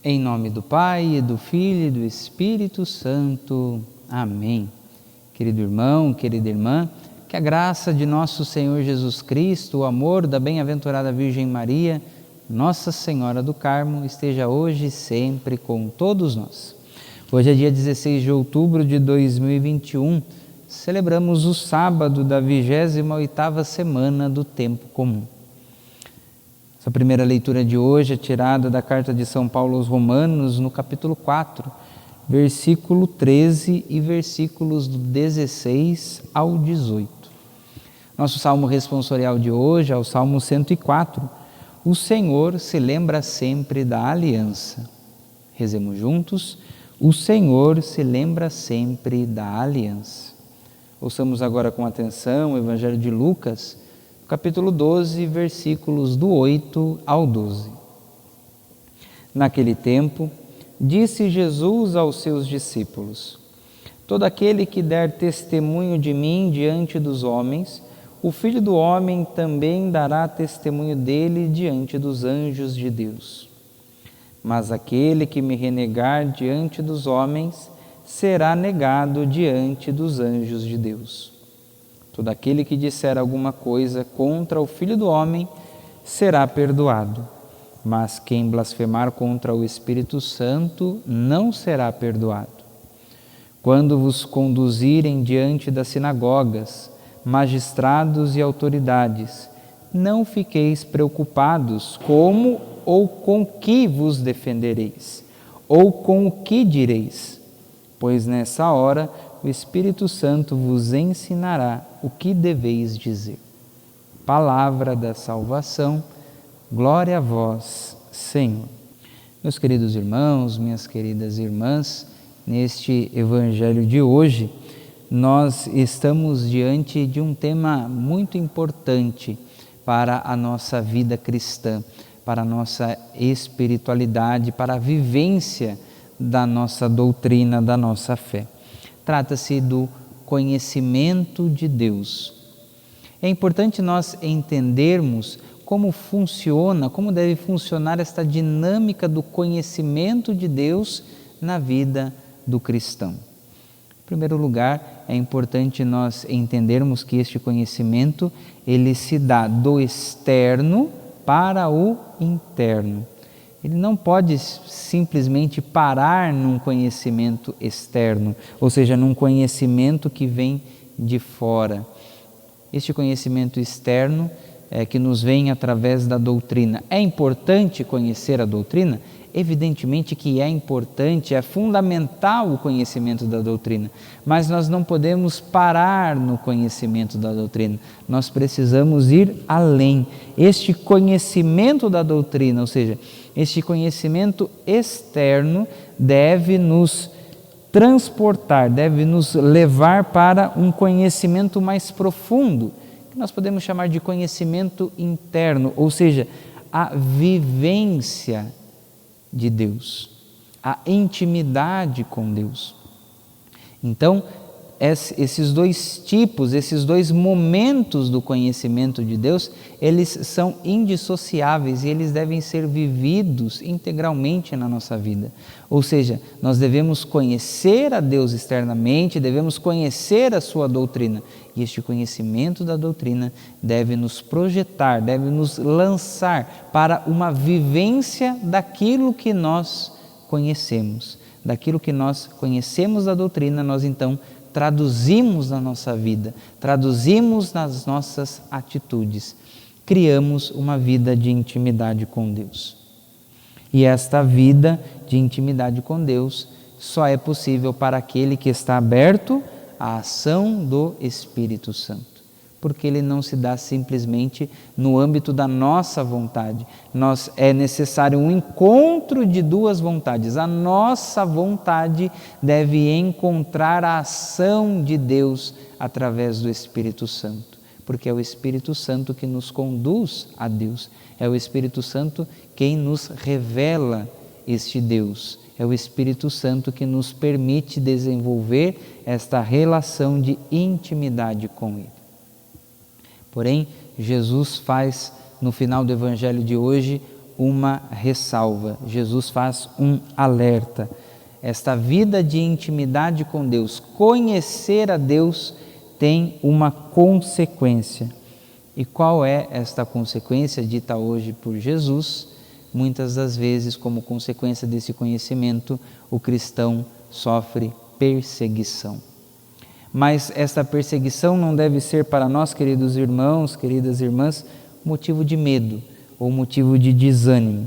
Em nome do Pai, e do Filho e do Espírito Santo. Amém. Querido irmão, querida irmã, que a graça de nosso Senhor Jesus Cristo, o amor da bem-aventurada Virgem Maria, Nossa Senhora do Carmo, esteja hoje e sempre com todos nós. Hoje é dia 16 de outubro de 2021, celebramos o sábado da 28ª semana do Tempo Comum. Essa primeira leitura de hoje é tirada da carta de São Paulo aos Romanos, no capítulo 4, versículo 13 e versículos do 16 ao 18. Nosso salmo responsorial de hoje é o Salmo 104. O Senhor se lembra sempre da aliança. Rezemos juntos. O Senhor se lembra sempre da aliança. Ouçamos agora com atenção o Evangelho de Lucas, capítulo 12, versículos do 8 ao 12. Naquele tempo, disse Jesus aos seus discípulos: todo aquele que der testemunho de mim diante dos homens, o Filho do Homem também dará testemunho dele diante dos anjos de Deus. Mas aquele que me renegar diante dos homens, será negado diante dos anjos de Deus. Todo aquele que disser alguma coisa contra o Filho do Homem será perdoado, mas quem blasfemar contra o Espírito Santo não será perdoado. Quando vos conduzirem diante das sinagogas, magistrados e autoridades, não fiqueis preocupados como ou com que vos defendereis, ou com o que direis, pois nessa hora o Espírito Santo vos ensinará o que deveis dizer. Palavra da salvação, glória a vós, Senhor. Meus queridos irmãos, minhas queridas irmãs, neste Evangelho de hoje, nós estamos diante de um tema muito importante para a nossa vida cristã, para a nossa espiritualidade, para a vivência da nossa doutrina, da nossa fé. Trata-se do conhecimento de Deus. É importante nós entendermos como funciona, como deve funcionar esta dinâmica do conhecimento de Deus na vida do cristão. Em primeiro lugar, é importante nós entendermos que este conhecimento, ele se dá do externo para o interno. Ele não pode simplesmente parar num conhecimento externo, ou seja, num conhecimento que vem de fora. Este conhecimento externo que nos vem através da doutrina. É importante conhecer a doutrina? Evidentemente que é importante, é fundamental o conhecimento da doutrina, mas nós não podemos parar no conhecimento da doutrina, nós precisamos ir além. Este conhecimento da doutrina, ou seja, este conhecimento externo deve nos transportar, deve nos levar para um conhecimento mais profundo, que nós podemos chamar de conhecimento interno, ou seja, a vivência de Deus, a intimidade com Deus. Então, esses dois tipos, esses dois momentos do conhecimento de Deus, eles são indissociáveis e eles devem ser vividos integralmente na nossa vida. Ou seja, nós devemos conhecer a Deus externamente, devemos conhecer a sua doutrina. E este conhecimento da doutrina deve nos projetar, deve nos lançar para uma vivência daquilo que nós conhecemos. Daquilo que nós conhecemos da doutrina, nós então traduzimos na nossa vida, traduzimos nas nossas atitudes, criamos uma vida de intimidade com Deus. E esta vida de intimidade com Deus só é possível para aquele que está aberto à ação do Espírito Santo, porque ele não se dá simplesmente no âmbito da nossa vontade. É necessário um encontro de duas vontades. A nossa vontade deve encontrar a ação de Deus através do Espírito Santo, porque é o Espírito Santo que nos conduz a Deus, é o Espírito Santo quem nos revela este Deus, é o Espírito Santo que nos permite desenvolver esta relação de intimidade com Ele. Porém, Jesus faz, no final do Evangelho de hoje, uma ressalva, Jesus faz um alerta. Esta vida de intimidade com Deus, conhecer a Deus, tem uma consequência. E qual é esta consequência dita hoje por Jesus? Muitas das vezes, como consequência desse conhecimento, o cristão sofre perseguição. Mas esta perseguição não deve ser para nós, queridos irmãos, queridas irmãs, motivo de medo ou motivo de desânimo,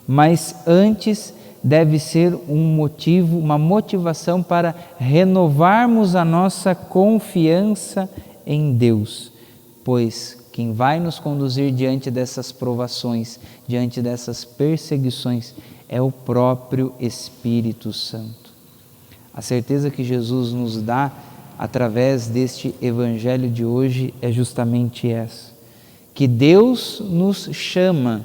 mas antes deve ser um motivo, uma motivação para renovarmos a nossa confiança em Deus, pois quem vai nos conduzir diante dessas provações, diante dessas perseguições, é o próprio Espírito Santo. A certeza que Jesus nos dá através deste Evangelho de hoje é justamente essa, que Deus nos chama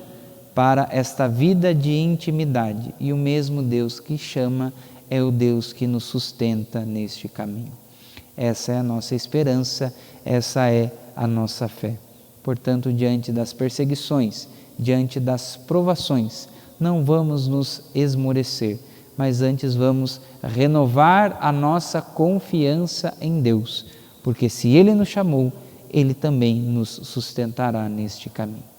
para esta vida de intimidade e o mesmo Deus que chama é o Deus que nos sustenta neste caminho. Essa é a nossa esperança, essa é a nossa fé. Portanto, diante das perseguições, diante das provações, não vamos nos esmorecer, mas antes vamos renovar a nossa confiança em Deus, porque se Ele nos chamou, Ele também nos sustentará neste caminho.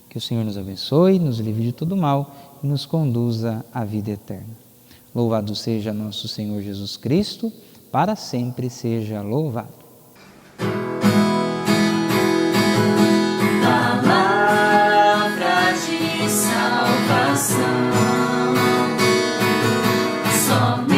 Que o Senhor nos abençoe, nos livre de todo mal e nos conduza à vida eterna. Louvado seja nosso Senhor Jesus Cristo, para sempre seja louvado. Palavra de salvação, somente